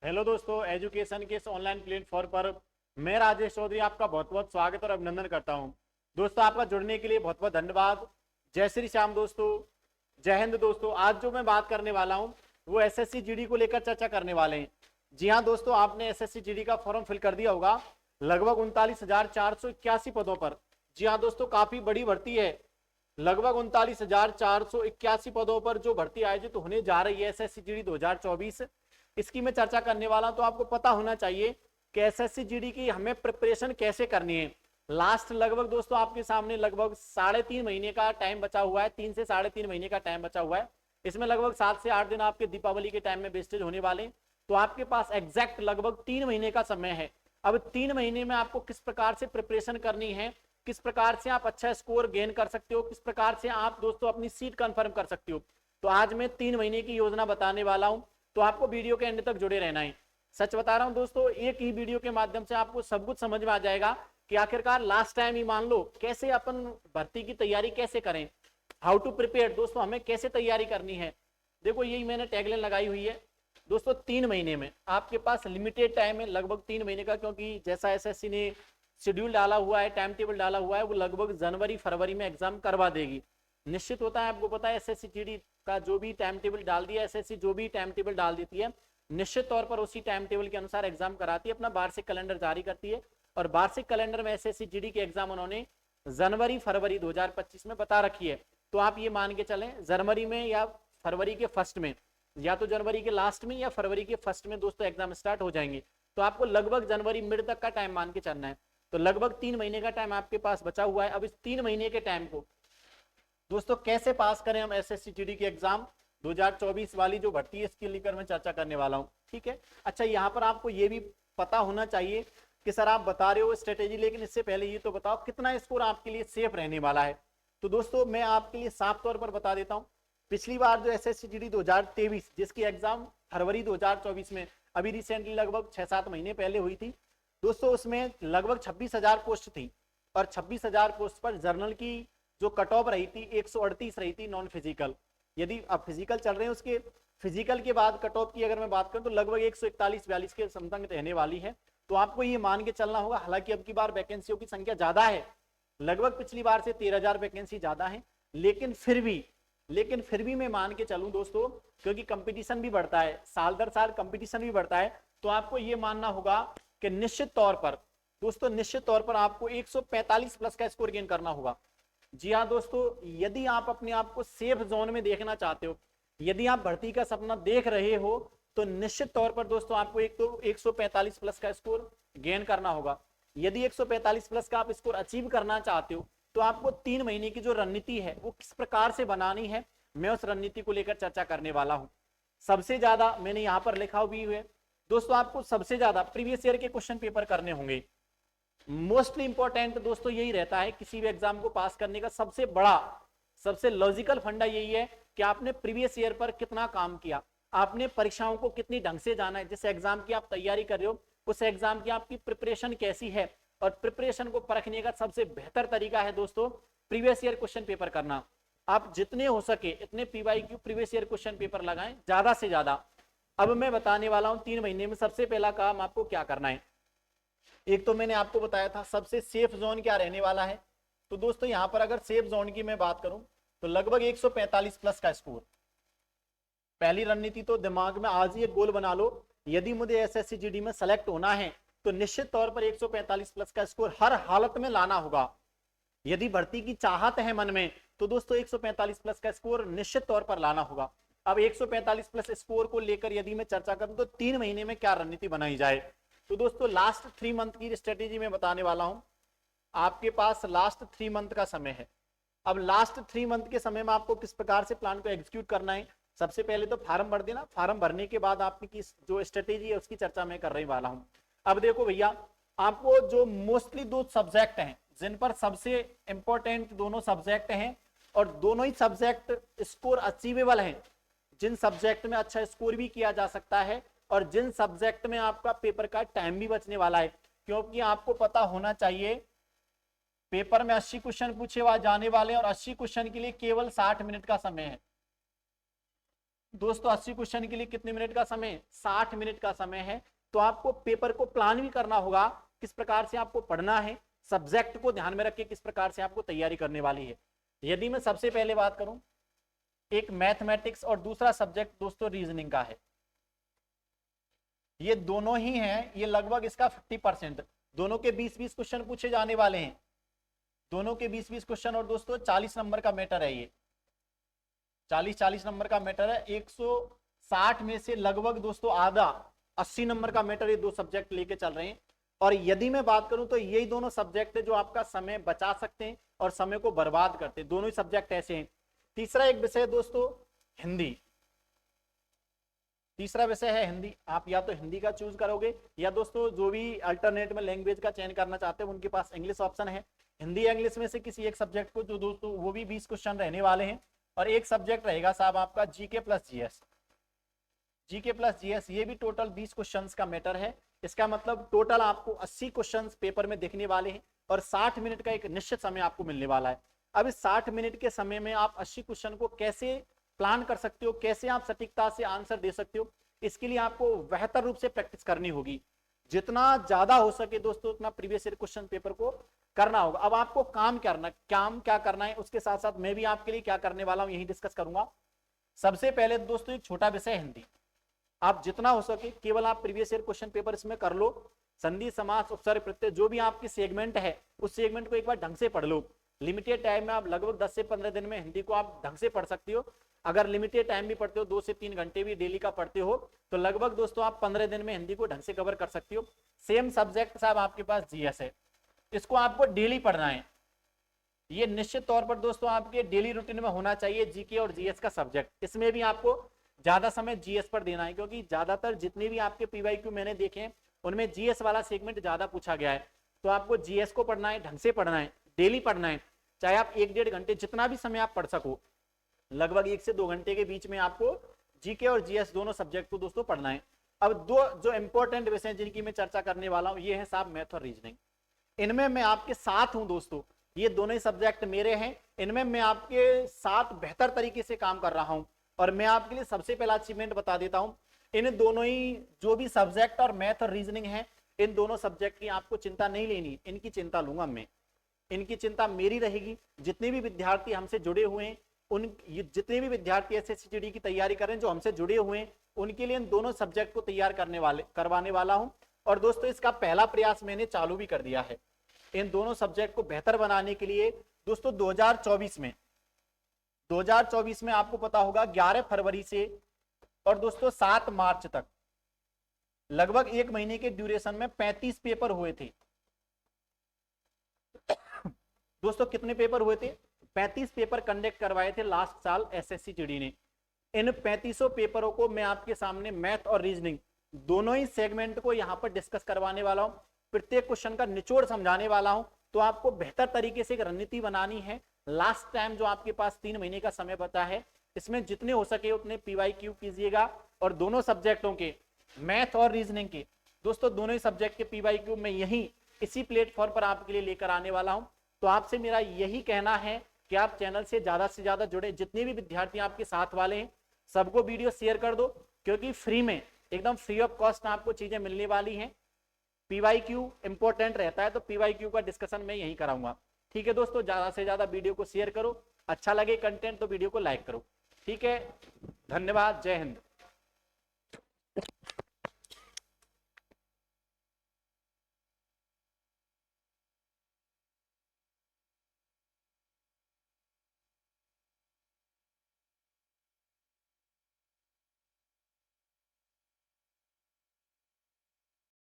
Hello दोस्तों, education के इस ऑनलाइन प्लेटफॉर्म पर मैं राजेश चौधरी आपका बहुत बहुत स्वागत और अभिनंदन करता हूं। दोस्तों, आपका जुड़ने के लिए बहुत बहुत धन्यवाद। जय श्री श्याम दोस्तों, जय हिंद दोस्तों। आज जो मैं बात करने वाला हूं वो एसएससी जीडी को लेकर चर्चा करने वाले हैं। जी हाँ दोस्तों, आपने एसएससी जीडी का फॉर्म फिल कर दिया होगा लगभग 39,481 पदों पर। जी हाँ दोस्तों, काफी बड़ी भर्ती है। लगभग 39,481 पदों पर जो भर्ती आयोजित होने जा रही है एसएससी जीडी 2024, इसकी मैं चर्चा करने वाला हूं। तो आपको पता होना चाहिए कि एसएससी जीडी की हमें प्रिपरेशन कैसे करनी है। लास्ट लगभग दोस्तों आपके सामने लगभग 3.5 महीने का टाइम बचा हुआ है, 3 से 3.5 महीने का टाइम बचा हुआ है। इसमें लगभग 7 से 8 दिन आपके दीपावली के टाइम में वेस्टेज होने वाले हैं। तो आपके पास एग्जैक्ट लगभग 3 महीने का समय है। अब 3 महीने में आपको किस प्रकार से प्रिपरेशन करनी है, किस प्रकार से आप अच्छा स्कोर गेन कर सकते हो, किस प्रकार से आप दोस्तों अपनी सीट कंफर्म कर सकते हो, तो आज मैं 3 महीने की योजना बताने वाला हूं। तो आपको वीडियो के एंड तक जुड़े रहना है। सच बता रहा हूं दोस्तों, एक ही वीडियो के माध्यम से आपको सब कुछ समझ में आ जाएगा कि आखिरकार लास्ट टाइम ही मान लो कैसे अपन भर्ती की तैयारी कैसे करें, हाउ टू प्रिपेयर। दोस्तों हमें कैसे तैयारी करनी है, देखो यही मैंने टैगलाइन लगाई हुई है दोस्तों। 3 महीने में आपके पास लिमिटेड टाइम है, लगभग 3 महीने का, क्योंकि जैसा एसएससी ने शेड्यूल डाला हुआ है, टाइम टेबल डाला हुआ है, वो लगभग जनवरी फरवरी में एग्जाम करवा देगी। निश्चित होता है, आपको पता है एसएससी जीडी का जो भी टाइम टेबल डाल दिया, एसएससी जो भी टाइम टेबल डाल देती है निश्चित तौर पर उसी टाइम टेबल के अनुसार एग्जाम कराती है, अपना वार्षिक कैलेंडर जारी करती है। और वार्षिक कैलेंडर में एसएससी जीडी के एग्जाम उन्होंने जनवरी फरवरी 2025 में बता रखी है। तो आप ये मान के चलें जनवरी में या फरवरी के फर्स्ट में, या तो जनवरी के लास्ट में या फरवरी के फर्स्ट में दोस्तों एग्जाम स्टार्ट हो जाएंगे। तो आपको लगभग जनवरी मिड तक का टाइम मान के चलना है। तो लगभग 3 महीने का टाइम आपके पास बचा हुआ है। अब इस 3 महीने के टाइम को दोस्तों कैसे पास करें हम एसएससी जीडी की एग्जाम 2024 वाली जो भर्ती है, इसके लेकर मैं चर्चा करने वाला हूं। ठीक है, अच्छा यहाँ पर आपको ये भी पता होना चाहिए कि सर आप बता रहे हो स्ट्रेटेजी, लेकिन इससे पहले ये तो बताओ कितना स्कोर आपके लिए सेफ रहने वाला है। तो दोस्तों मैं आपके लिए साफ तौर पर बता देता हूँ, पिछली बार जो एसएससी जीडी 2023 जिसकी एग्जाम फरवरी 2024 में अभी रिसेंटली लगभग 6-7 महीने पहले हुई थी दोस्तों, उसमें लगभग 26,000 पोस्ट थी। और 26,000 पोस्ट पर जर्नल की जो कट ऑफ रही थी 138 रही थी नॉन फिजिकल। यदि आप फिजिकल चल रहे हैं उसके फिजिकल के बाद कट ऑफ की अगर मैं बात करूं तो लगभग 141-42 के समथिंग रहने वाली है। तो आपको ये मान के चलना होगा, हालांकि अब की बार वैकेंसियों की संख्या ज्यादा है, लगभग पिछली बार से 13,000 वैकेंसी ज्यादा है, लेकिन फिर भी मैं मान के चलूं दोस्तों, क्योंकि कंपटीशन भी बढ़ता है, साल दर साल कंपटीशन भी बढ़ता है। तो आपको ये मानना होगा कि निश्चित तौर पर दोस्तों, निश्चित तौर पर आपको 145 प्लस का स्कोर गेन करना होगा। जी हाँ दोस्तों, यदि आप अपने आप को सेफ जोन में देखना चाहते हो, यदि आप भर्ती का सपना देख रहे हो, तो निश्चित तौर पर दोस्तों आपको एक तो 145 प्लस का स्कोर गेन करना होगा। यदि 145 प्लस का आप स्कोर अचीव करना चाहते हो, तो आपको 3 महीने की जो रणनीति है वो किस प्रकार से बनानी है, मैं उस रणनीति को लेकर चर्चा करने वाला हूं। सबसे ज्यादा मैंने यहां पर लिखा भी हुआ है दोस्तों, आपको सबसे ज्यादा प्रीवियस ईयर के क्वेश्चन पेपर करने होंगे। मोस्टली इंपॉर्टेंट दोस्तों यही रहता है किसी भी एग्जाम को पास करने का, सबसे बड़ा सबसे लॉजिकल फंडा यही है कि आपने प्रीवियस ईयर पर कितना काम किया, आपने परीक्षाओं को कितनी ढंग से जाना है, जिस एग्जाम की आप तैयारी कर रहे हो उस एग्जाम की आपकी प्रिपरेशन कैसी है। और प्रिपरेशन को परखने का सबसे बेहतर तरीका है दोस्तों प्रीवियस ईयर क्वेश्चन पेपर करना। आप जितने हो सके इतने PYQ previous year question paper लगाएं ज्यादा से ज्यादा। अब मैं बताने वाला हूं 3 महीने में सबसे पहला काम आपको क्या करना है। एक तो मैंने आपको बताया था सबसे सेफ जोन क्या रहने वाला है। तो दोस्तों यहां पर अगर सेफ जोन की मैं बात करूं तो लगभग 145 प्लस का स्कोर। पहली रणनीति तो दिमाग में आज ही एक गोल बना लो, यदि मुझे एसएससी जीडी में सेलेक्ट होना है तो निश्चित तौर पर 145 प्लस का स्कोर हर हालत में लाना होगा। यदि भर्ती की चाहत है मन में तो दोस्तों 145 प्लस का स्कोर निश्चित तौर पर लाना होगा। अब 145 प्लस स्कोर को लेकर यदि मैं चर्चा करूं तो 3 महीने में क्या रणनीति बनाई जाए, तो दोस्तों लास्ट 3 मंथ की स्ट्रेटेजी में बताने वाला हूं। आपके पास लास्ट 3 मंथ का समय है। अब लास्ट 3 मंथ के समय में आपको किस प्रकार से प्लान को एग्जीक्यूट करना है, सबसे पहले तो फार्म भर देना, फार्म भरने के बाद आपकी जो स्ट्रेटेजी है उसकी चर्चा मैं करने वाला हूं। अब देखो भैया, आपको जो मोस्टली 2 सब्जेक्ट हैं जिन पर सबसे इंपॉर्टेंट दोनों सब्जेक्ट हैं और दोनों ही सब्जेक्ट स्कोर अचीवेबल हैं, जिन सब्जेक्ट में अच्छा स्कोर भी किया जा सकता है और जिन सब्जेक्ट में आपका पेपर का टाइम भी बचने वाला है, क्योंकि आपको पता होना चाहिए पेपर में 80 क्वेश्चन पूछे जाने वाले हैं और 80 क्वेश्चन के लिए केवल 60 मिनट का समय है। दोस्तों 80 क्वेश्चन के लिए कितने मिनट का समय, 60 मिनट का समय है। तो आपको पेपर को प्लान भी करना होगा, किस प्रकार से आपको पढ़ना है, सब्जेक्ट को ध्यान में रख के किस प्रकार से आपको तैयारी करने वाली है। यदि मैं सबसे पहले बात करूं, एक मैथमेटिक्स और दूसरा सब्जेक्ट दोस्तों रीजनिंग का है, ये दोनों ही हैं, ये लगभग इसका 50%, दोनों के 20-20 क्वेश्चन पूछे जाने वाले हैं, दोनों के 20-20 क्वेश्चन। और दोस्तों 40 नंबर का मैटर है, ये 40-40 नंबर का मैटर है। 160 में से लगभग दोस्तों आधा 80 नंबर का मैटर ये दो सब्जेक्ट लेके चल रहे हैं। और यदि मैं बात करूं तो यही दोनों सब्जेक्ट है जो आपका समय बचा सकते हैं और समय को बर्बाद करते हैं, दोनों ही सब्जेक्ट ऐसे हैं। तीसरा एक विषय है दोस्तों हिंदी, तीसरा विषय है हिंदी। आप या तो हिंदी का चूज करोगे या दोस्तों जो भी अल्टरनेट में लैंग्वेज का चयन करना चाहते हैं उनके पास इंग्लिश ऑप्शन है। हिंदी या इंग्लिश में से किसी एक सब्जेक्ट को, जो दोस्तों वो भी 20 क्वेश्चन रहने वाले हैं। और एक सब्जेक्ट रहेगा साहब आपका GK plus GS, GK plus GS, ये भी टोटल 20 क्वेश्चंस का मैटर है। इसका मतलब टोटल आपको 80 क्वेश्चंस पेपर में दिखने वाले हैं और 60 मिनट का एक निश्चित समय आपको मिलने वाला है। अब इस 60 मिनट के समय में आप 80 क्वेश्चन को कैसे प्लान कर सकते हो, कैसे आप सटीकता से आंसर दे सकते हो, इसके लिए आपको बेहतर रूप से प्रैक्टिस करनी होगी। जितना ज्यादा हो सके दोस्तों उतना प्रीवियस ईयर क्वेश्चन पेपर को करना होगा। अब आपको काम क्या करना है, उसके साथ साथ मैं भी आपके लिए क्या करने वाला हूं यही डिस्कस करूंगा। सबसे पहले दोस्तों एक छोटा विषय हिंदी, आप जितना हो सके केवल आप प्रीवियस ईयर क्वेश्चन पेपर इसमें कर लो। संधि समास उपसर्ग प्रत्यय जो भी आपकी सेगमेंट है उस सेगमेंट को एक बार ढंग से पढ़ लो। लिमिटेड टाइम में आप लगभग 10 से 15 दिन में हिंदी को आप ढंग से पढ़ सकते हो। अगर लिमिटेड टाइम भी पढ़ते हो, 2 से 3 घंटे भी डेली का पढ़ते हो, तो लगभग दोस्तों आप 15 दिन में हिंदी को ढंग से कवर कर सकते हो। सेम सब्जेक्ट साहब आपके पास जीएस है, इसको आपको डेली पढ़ना है। ये निश्चित तौर पर दोस्तों आपके डेली रूटीन में होना चाहिए जीके और जीएस का सब्जेक्ट। इसमें भी आपको ज्यादा समय जीएस पर देना है, क्योंकि ज्यादातर जितने भी आपके पीवाईक्यू मैंने देखे हैं उनमें जीएस वाला सेगमेंट ज्यादा पूछा गया है। तो आपको जीएस को पढ़ना है, ढंग से पढ़ना है, डेली पढ़ना है। चाहे आप 1-1.5 घंटे जितना भी समय आप पढ़ सको, लगभग 1 से 2 घंटे के बीच में आपको जीके और जीएस दोनों सब्जेक्ट को दोस्तों पढ़ना है। अब दो जो इंपॉर्टेंट विषय जिनकी मैं चर्चा करने वाला हूं, ये है साहब मैथ और रीजनिंग। इनमें मैं आपके साथ हूं दोस्तों, ये दोनों ही सब्जेक्ट मेरे हैं, इनमें मैं आपके साथ बेहतर तरीके से काम कर रहा हूं। और मैं आपके लिए सबसे पहला अचीवमेंट बता देता हूं, इन दोनों ही जो भी सब्जेक्ट और मैथ और रीजनिंग है, इन दोनों सब्जेक्ट की आपको चिंता नहीं लेनी, इनकी चिंता लूंगा मैं, इनकी चिंता मेरी रहेगी। जितने भी विद्यार्थी हमसे जुड़े हुए हैं, उन जितने भी विद्यार्थी एसएससी की तैयारी करें जो हमसे जुड़े हुए हैं, उनके लिए इन दोनों सब्जेक्ट को तैयार करवाने वाला हूं। और दोस्तों इसका पहला प्रयास मैंने चालू भी कर दिया है। इन दोनों सब्जेक्ट को बेहतर बनाने के लिए दोस्तों 2024 में आपको पता होगा 11 फरवरी से और दोस्तों 7 मार्च तक लगभग 1 महीने के ड्यूरेशन में 35 पेपर हुए थे। दोस्तों कितने पेपर हुए थे? 35 पेपर कंडक्ट करवाए थे लास्ट साल एसएससी जीडी ने। इन 35 पेपरों को मैं आपके सामने मैथ और रीजनिंग दोनों ही सेगमेंट को यहां पर डिस्कस करवाने वाला हूं, प्रत्येक क्वेश्चन का निचोड़ समझाने वाला हूं। तो आपको बेहतर तरीके से एक रणनीति बनानी है। लास्ट टाइम जो आपके पास 3 महीने का समय बचा है, इसमें जितने हो सके उतने पीवाईक्यू कीजिएगा। और दोनों सब्जेक्टों के, मैथ और रीजनिंग के, दोस्तों दोनों ही सब्जेक्ट के पीवाईक्यू मैं यही इसी प्लेटफॉर्म पर आपके लिए लेकर आने वाला हूं। तो आपसे मेरा यही कहना है कि आप चैनल से ज्यादा जुड़े। जितने भी विद्यार्थी आपके साथ वाले हैं सबको वीडियो शेयर कर दो, क्योंकि फ्री में, एकदम फ्री ऑफ कॉस्ट आपको चीजें मिलने वाली हैं। पीवाईक्यू इंपॉर्टेंट रहता है, तो पीवाईक्यू का डिस्कशन मैं यही कराऊंगा। ठीक है दोस्तों, ज्यादा से ज्यादा वीडियो को शेयर करो, अच्छा लगे कंटेंट तो वीडियो को लाइक करो। ठीक है, धन्यवाद, जय हिंद।